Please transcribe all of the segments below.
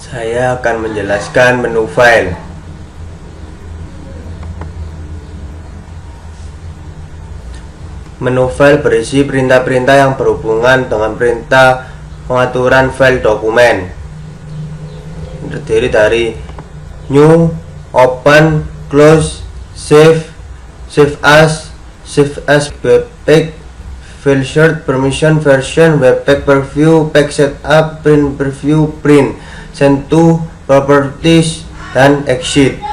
Saya akan menjelaskan menu file. Menu file berisi perintah-perintah yang berhubungan dengan perintah pengaturan file dokumen. Terdiri dari new, open, close, save, save as, webpack, file short, permission, version, webpack preview, pack setup, print preview, print, send to, properties, dan exit.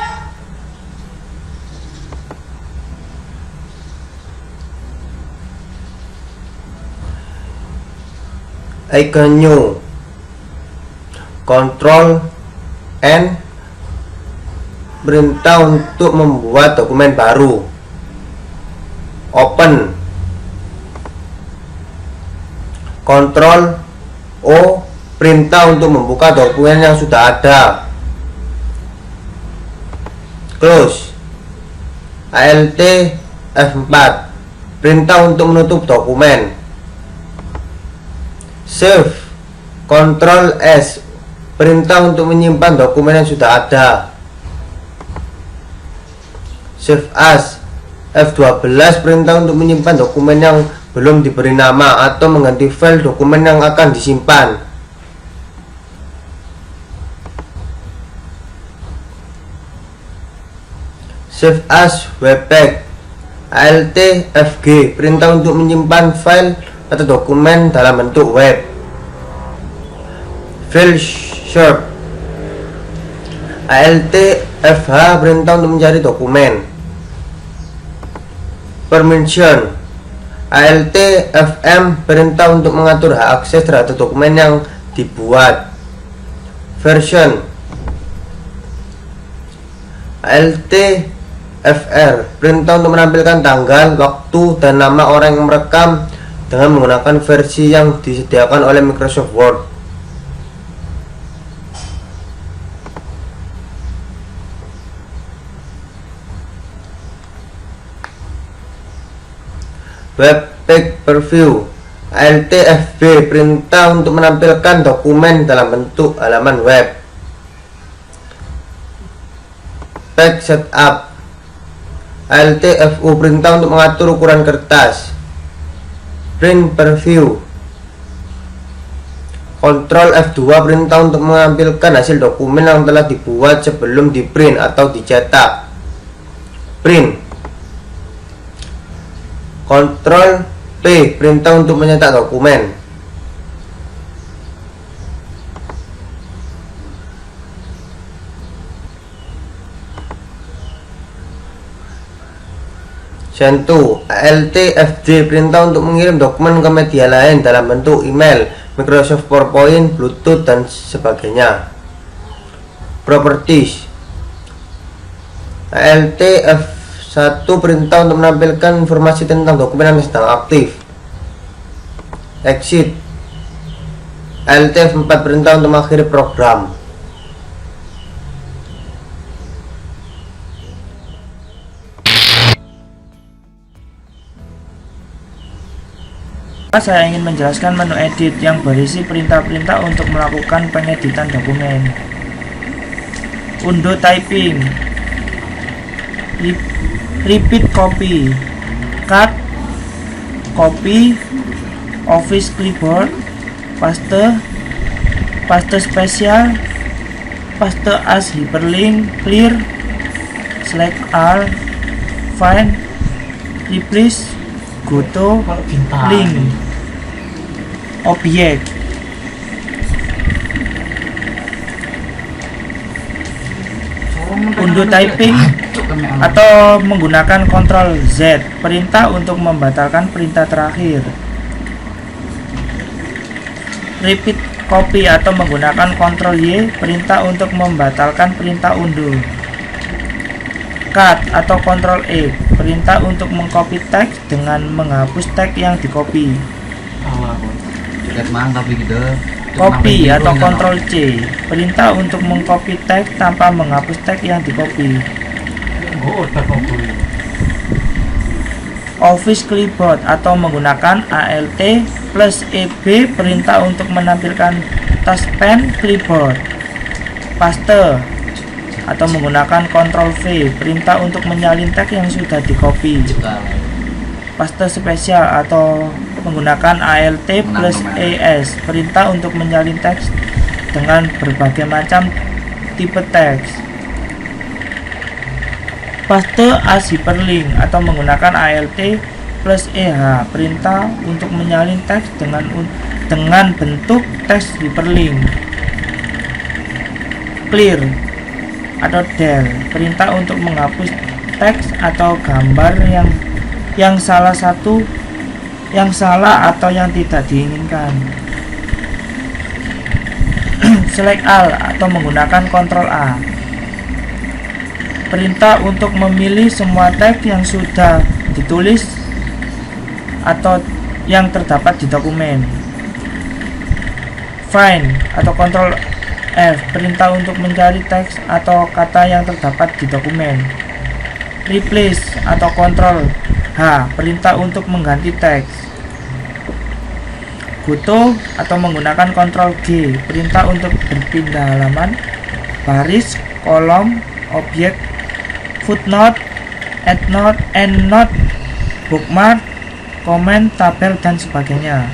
Icon new, control N, perintah untuk membuat dokumen baru. Open, control O, perintah untuk membuka dokumen yang sudah ada. Close, ALT F4, perintah untuk menutup dokumen. Save, Ctrl S, perintah untuk menyimpan dokumen yang sudah ada. Save as, F12, perintah untuk menyimpan dokumen yang belum diberi nama atau mengganti file dokumen yang akan disimpan. Save as webpack, ALT FG, perintah untuk menyimpan file atau dokumen dalam bentuk web. File short, ALT FH, perintah untuk mencari dokumen. Permission, ALT FM, perintah untuk mengatur hak akses terhadap dokumen yang dibuat. Version, ALT FR, perintah untuk menampilkan tanggal, waktu, dan nama orang yang merekam dengan menggunakan versi yang disediakan oleh Microsoft Word. Webpack preview, ALT FB, perintah untuk menampilkan dokumen dalam bentuk halaman web. Pack setup, ALT FU, perintah untuk mengatur ukuran kertas. Print preview, Ctrl F2, perintah untuk mengambilkan hasil dokumen yang telah dibuat sebelum di print atau dicetak. Print, Ctrl P, perintah untuk mencetak dokumen. Send to, ALT FJ, perintah untuk mengirim dokumen ke media lain dalam bentuk email, Microsoft PowerPoint, Bluetooth, dan sebagainya. Properties, ALT F1, perintah untuk menampilkan informasi tentang dokumen yang sedang aktif. Exit, ALT F4, perintah untuk mengakhiri program. Saya ingin menjelaskan menu edit yang berisi perintah-perintah untuk melakukan pengeditan dokumen. Undo typing, repeat copy, cut, copy, office clipboard, paste, paste spesial, paste as hyperlink, clear, select all, find, replace, go to, link, objek. Undo typing atau menggunakan Ctrl Z, perintah untuk membatalkan perintah terakhir. Repeat copy atau menggunakan Ctrl Y, perintah untuk membatalkan perintah undo. Cut atau Ctrl E, perintah untuk mengcopy teks dengan menghapus teks yang di-copy. Copy atau Ctrl C, perintah untuk mengcopy teks tanpa menghapus teks yang di-copy. Office Clipboard atau menggunakan ALT plus EB, perintah untuk menampilkan touchpad clipboard. Paste atau menggunakan Ctrl V, perintah untuk menyalin teks yang sudah di copy. Paste spesial atau menggunakan Alt plus ES, perintah untuk menyalin teks dengan berbagai macam tipe teks. Paste as hyperlink atau menggunakan Alt plus EH, perintah untuk menyalin teks dengan bentuk teks hyperlink. Clear atau del, perintah untuk menghapus teks atau gambar yang salah atau yang tidak diinginkan. Select all atau menggunakan Ctrl A, perintah untuk memilih semua teks yang sudah ditulis atau yang terdapat di dokumen. Find atau Ctrl F, perintah untuk mencari teks atau kata yang terdapat di dokumen. Replace atau Ctrl H, perintah untuk mengganti teks. Goto atau menggunakan Ctrl G, perintah untuk berpindah halaman, baris, kolom, objek, footnote, endnote, endnote, bookmark, komen, tabel, dan sebagainya.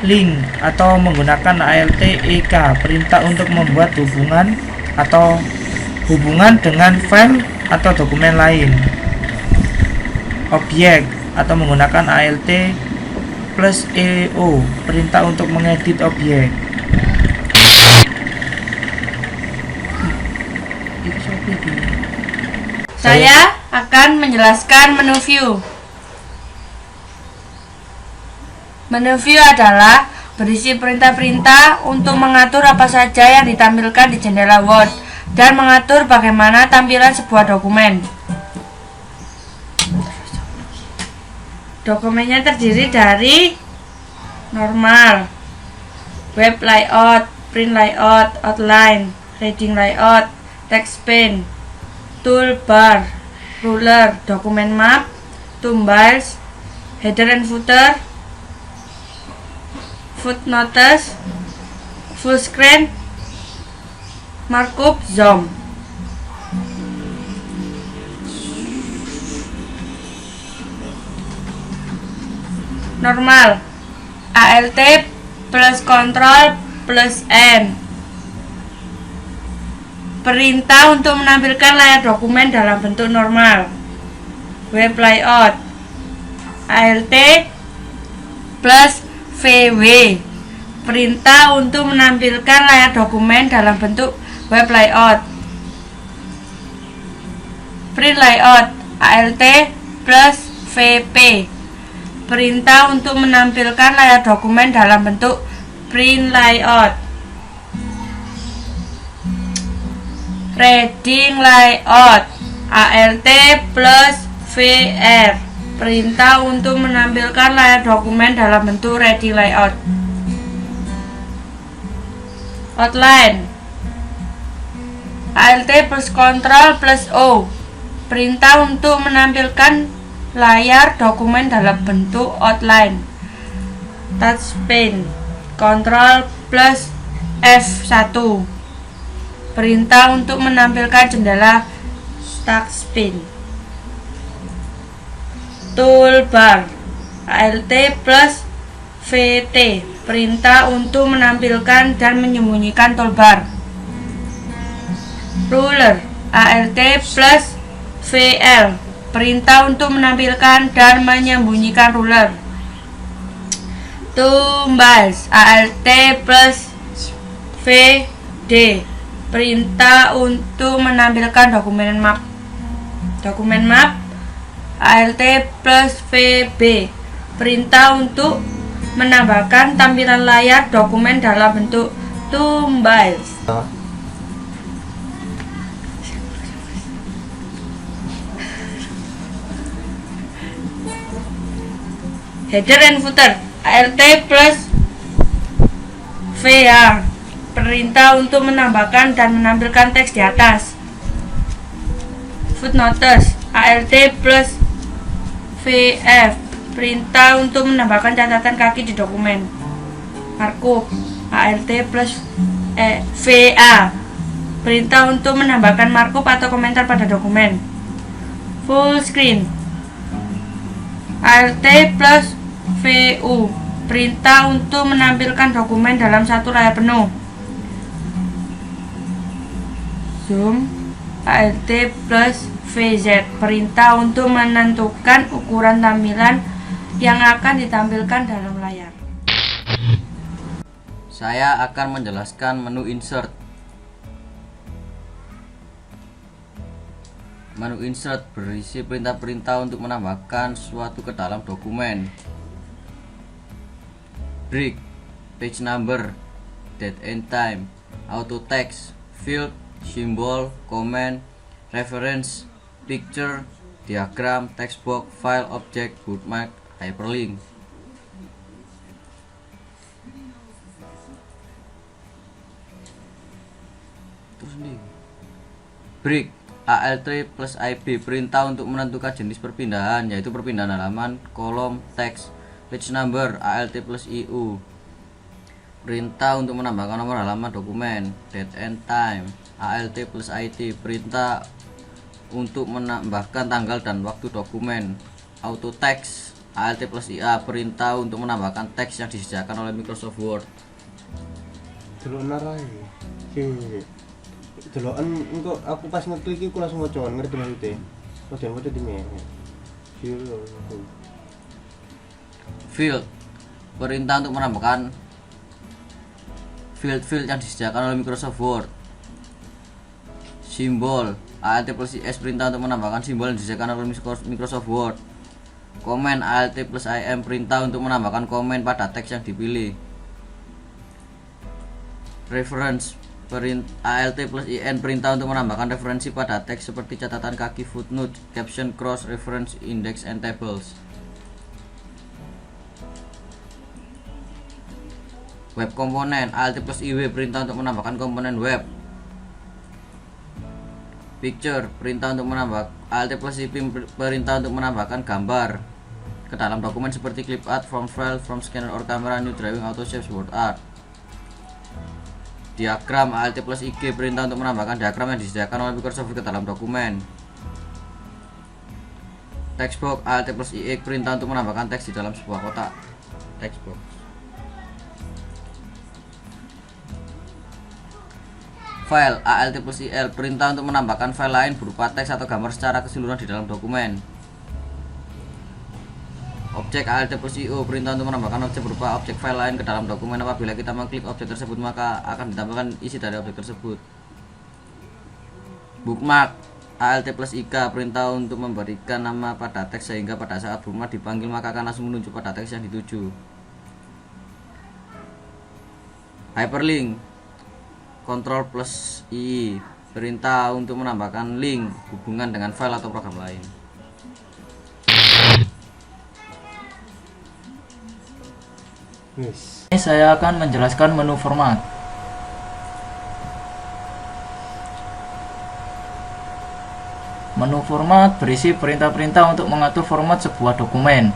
Link atau menggunakan Alt EK, perintah untuk membuat hubungan dengan file atau dokumen lain. Objek atau menggunakan Alt plus EO, perintah untuk mengedit objek. Saya akan menjelaskan menu view. Menu view adalah berisi perintah-perintah untuk mengatur apa saja yang ditampilkan di jendela Word dan mengatur bagaimana tampilan sebuah dokumen. Dokumennya terdiri dari normal, web layout, print layout, outline, reading layout, text pane, toolbar, ruler, dokumen map, toolbars, header and footer, footnotes, full screen, markup, zoom. Normal, Alt plus Ctrl plus N, perintah untuk menampilkan layar dokumen dalam bentuk normal. Web layout, Alt plus VW, perintah untuk menampilkan layar dokumen dalam bentuk web layout. Print layout, Alt plus VP, perintah untuk menampilkan layar dokumen dalam bentuk print layout. Reading layout, Alt plus VR, perintah untuk menampilkan layar dokumen dalam bentuk reading layout. Outline, Alt plus Ctrl plus O, perintah untuk menampilkan layar dokumen dalam bentuk outline. Touchpad, Ctrl plus F1, perintah untuk menampilkan jendela touchpad. Toolbar, Alt plus VT, perintah untuk menampilkan dan menyembunyikan toolbar. Ruler, Alt plus VL, perintah untuk menampilkan dan menyembunyikan ruler. Toolbars, Alt plus VD, perintah untuk menampilkan dokumen map. Dokumen map, Alt plus VB, perintah untuk menambahkan tampilan layar dokumen dalam bentuk toolbars. Header and footer, Alt plus VA, perintah untuk menambahkan dan menampilkan teks di atas. Footnotes, Alt plus VF, perintah untuk menambahkan catatan kaki di dokumen. Markup, Alt plus VA, perintah untuk menambahkan markup atau komentar pada dokumen. Full screen. ALT plus VU, perintah untuk menampilkan dokumen dalam satu layar penuh. Zoom. ALT plus VZ, perintah untuk menentukan ukuran tampilan yang akan ditampilkan dalam layar. Saya akan menjelaskan menu insert. Menu insert berisi perintah-perintah untuk menambahkan sesuatu ke dalam dokumen. Break, page number, date and time, auto text, field, simbol, comment, reference, picture, diagram, text box, file, object, bookmark, hyperlink. Terus nih. Break, ALT plus IB, perintah untuk menentukan jenis perpindahan, yaitu perpindahan halaman, kolom, teks, page number, ALT plus IU, perintah untuk menambahkan nomor halaman dokumen, date and time, ALT plus IT, perintah untuk menambahkan tanggal dan waktu dokumen, auto text, ALT plus IA, perintah untuk menambahkan teks yang disediakan oleh Microsoft Word. Delok narai. Delokan engko aku pas ngeklik iku langsung ngocoan ngerti maksudnya. Terus dia ngoco dime. Field, perintah untuk menambahkan field yang disediakan oleh Microsoft Word. Simbol, ALT plus IS, perintah untuk menambahkan simbol yang disediakan oleh Microsoft Word. Komen, ALT plus IM, perintah untuk menambahkan komen pada teks yang dipilih. Reference, ALT plus IN, perintah untuk menambahkan referensi pada teks seperti catatan kaki, footnote, caption, cross reference, index, and tables. Web komponen, ALT plus IW, perintah untuk menambahkan komponen web. Picture, perintah untuk menambah ALT plus IP, perintah untuk menambahkan gambar ke dalam dokumen seperti clip art, from file, from scanner or camera, new drawing, auto shapes, word art. Diagram, ALT plus IG, perintah untuk menambahkan diagram yang disediakan oleh Microsoft ke dalam dokumen. Text box, ALT plus IX, perintah untuk menambahkan teks di dalam sebuah kotak. Text box. File, ALT plus IL, perintah untuk menambahkan file lain berupa teks atau gambar secara keseluruhan di dalam dokumen. Objek, ALT plus IO, perintah untuk menambahkan objek berupa objek file lain ke dalam dokumen. Apabila kita mengklik objek tersebut, maka akan ditampilkan isi dari objek tersebut. Bookmark, ALT plus IK, perintah untuk memberikan nama pada teks sehingga pada saat bookmark dipanggil maka akan langsung menunjuk pada teks yang dituju. Hyperlink, Ctrl plus I, perintah untuk menambahkan link hubungan dengan file atau program lain. Yes. Ini saya akan menjelaskan menu format. Menu format berisi perintah-perintah untuk mengatur format sebuah dokumen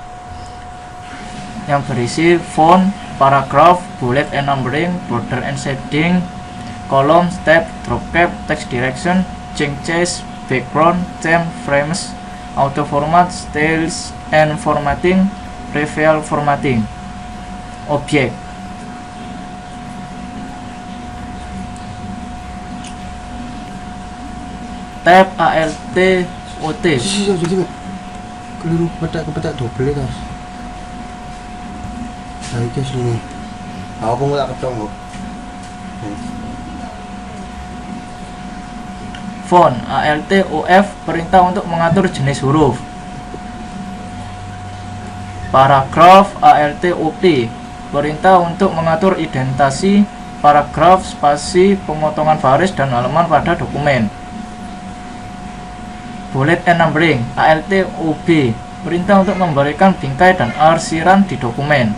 yang berisi font, paragraph, bullet and numbering, border and shading, kolom, step, drop cap, text direction, changes, background, theme, frames, auto format, styles and formatting, preview formatting. Objek, tab, ALT, OT. Jadi keliru kepetak double ya guys. Nah ini sini. Aku nggak ketemu. Font, ALT, OF, perintah untuk mengatur jenis huruf. Paragraf, ALT, OP, perintah untuk mengatur indentasi, paragraf, spasi, pemotongan baris dan halaman pada dokumen. Bullet and numbering, ALT, OB, perintah untuk memberikan bingkai dan arsiran di dokumen.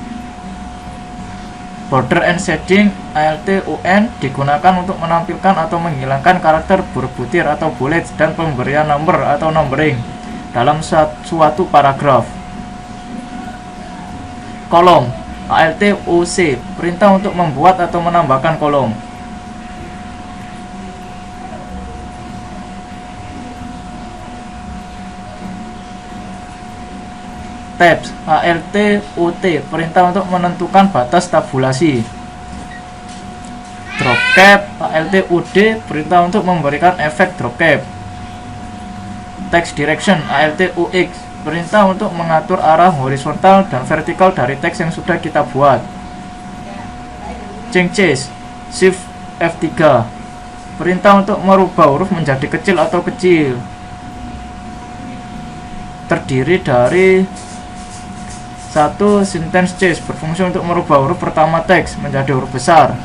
Border and shading, ALT, ON, digunakan untuk menampilkan atau menghilangkan karakter berbutir atau bullet dan pemberian nomor atau numbering dalam suatu paragraf. Kolom, ALT, OC, perintah untuk membuat atau menambahkan kolom. tabs, alt ut, perintah untuk menentukan batas tabulasi. Drop cap, alt ud, perintah untuk memberikan efek drop cap. Text direction, alt ux, perintah untuk mengatur arah horizontal dan vertikal dari teks yang sudah kita buat. Changes, shift F3, perintah untuk merubah huruf menjadi kecil atau kecil. Terdiri dari satu sentence change, berfungsi untuk merubah huruf pertama teks menjadi huruf besar.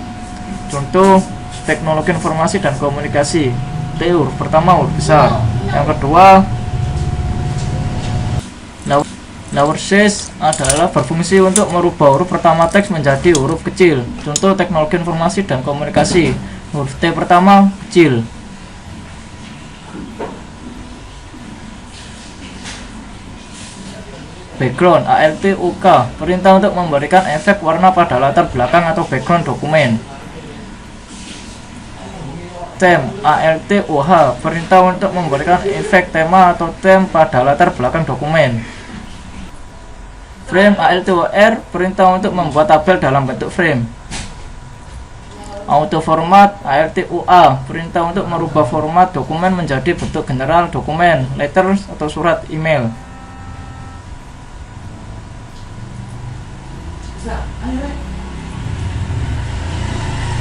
Contoh teknologi informasi dan komunikasi, T huruf pertama huruf besar. Yang kedua, lower case adalah berfungsi untuk merubah huruf pertama teks menjadi huruf kecil. Contoh teknologi informasi dan komunikasi, huruf T pertama kecil. Background, ALTUK, perintah untuk memberikan efek warna pada latar belakang atau background dokumen. Theme, ALTUH, perintah untuk memberikan efek tema atau theme pada latar belakang dokumen. Frame, ALTUR, perintah untuk membuat tabel dalam bentuk frame. Auto format, ALTUA, perintah untuk merubah format dokumen menjadi bentuk general dokumen, letters atau surat email.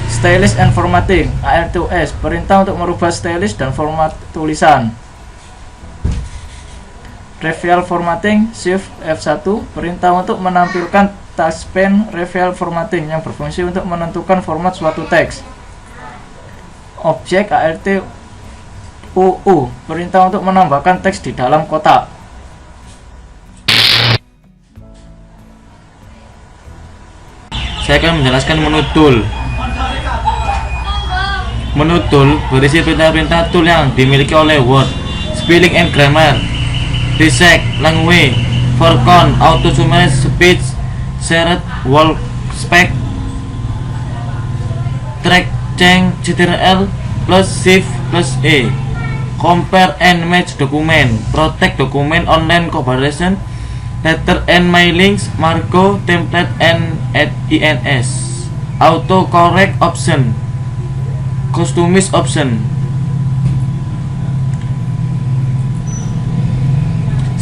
Stylus and formatting, ALTUS, perintah untuk merubah stylus dan format tulisan. Trivial formatting, shift F1, perintah untuk menampilkan touchpad trivial formatting yang berfungsi untuk menentukan format suatu teks. Objek, ALTUU, perintah untuk menambahkan teks di dalam kotak. Saya akan menjelaskan menu tool. Menu tool berisi perintah-perintah tool yang dimiliki oleh Word. Spelling and grammar, reset, language, forecount, auto summarize, speech, shared, wall spec, track, change, ctrl, plus shift, plus E, compare and match dokumen, protect dokumen online collaboration, letter and mailings, Marco, template and ins, auto correct option, customize option.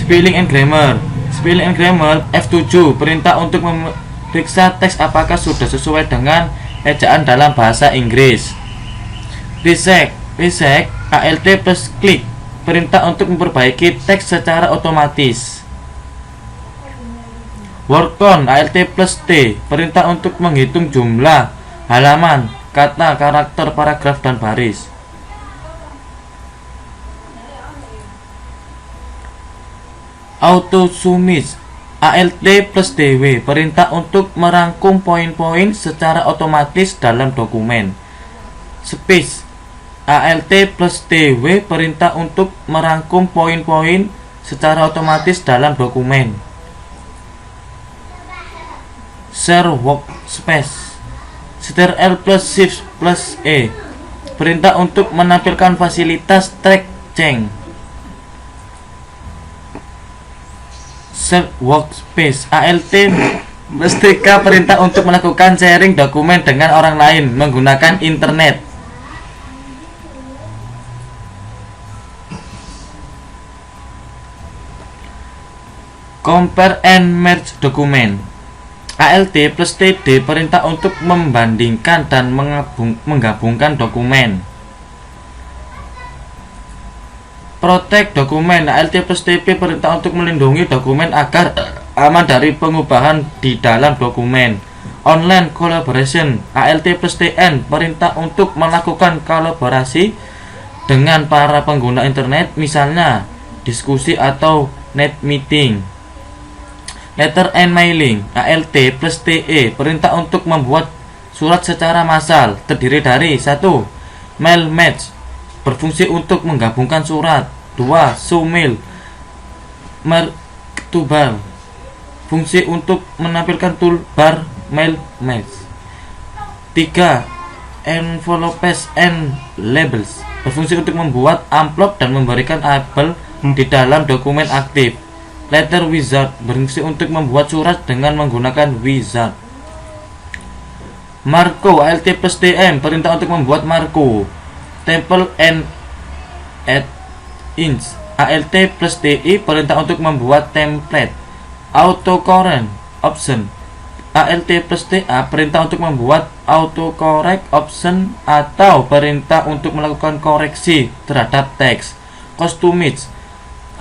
Spelling and grammar. Spelling and grammar F7, perintah untuk memeriksa teks apakah sudah sesuai dengan ejaan dalam bahasa Inggris. Reset, alt plus klik, perintah untuk memperbaiki teks secara otomatis. Workcount, alt plus T, perintah untuk menghitung jumlah halaman, kata, karakter, paragraf, dan baris. Auto summarize, alt plus DW, perintah untuk merangkum poin-poin secara otomatis dalam dokumen. Space, alt plus DW, perintah untuk merangkum poin-poin secara otomatis dalam dokumen. Share workspace, ctrl plus shift plus E, perintah untuk menampilkan fasilitas track change. Share workspace, alt plus TK, perintah untuk melakukan sharing dokumen dengan orang lain menggunakan internet. Compare and merge dokumen, alt plus TD, perintah untuk membandingkan dan menggabungkan dokumen. Protect dokumen, alt plus TP, perintah untuk melindungi dokumen agar aman dari pengubahan di dalam dokumen. Online collaboration, alt plus TN, perintah untuk melakukan kolaborasi dengan para pengguna internet, misalnya diskusi atau net meeting. Letter and mailing, alt plus TE, perintah untuk membuat surat secara massal, terdiri dari 1. Mail match, berfungsi untuk menggabungkan surat. 2. Sumail toolbar, fungsi untuk menampilkan toolbar mail match. 3. Envelopes and labels, berfungsi untuk membuat amplop dan memberikan label di dalam dokumen aktif. Letter wizard berfungsi untuk membuat surat dengan menggunakan wizard. Marco alt plus tm perintah untuk membuat marco. Temple and add ins alt plus ti perintah untuk membuat template. Autocorrect option alt plus ta perintah untuk membuat autocorrect option atau perintah untuk melakukan koreksi terhadap teks. Customize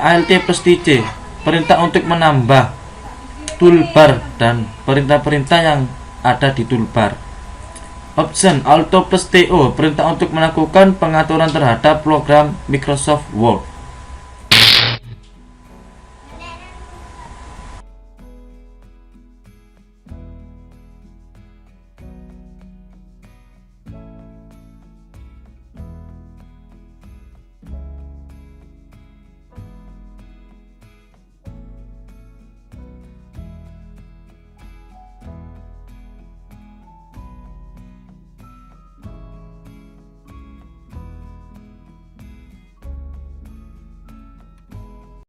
alt plus tc perintah untuk menambah toolbar dan perintah-perintah yang ada di toolbar. Option Alto plus TO perintah untuk melakukan pengaturan terhadap program Microsoft Word.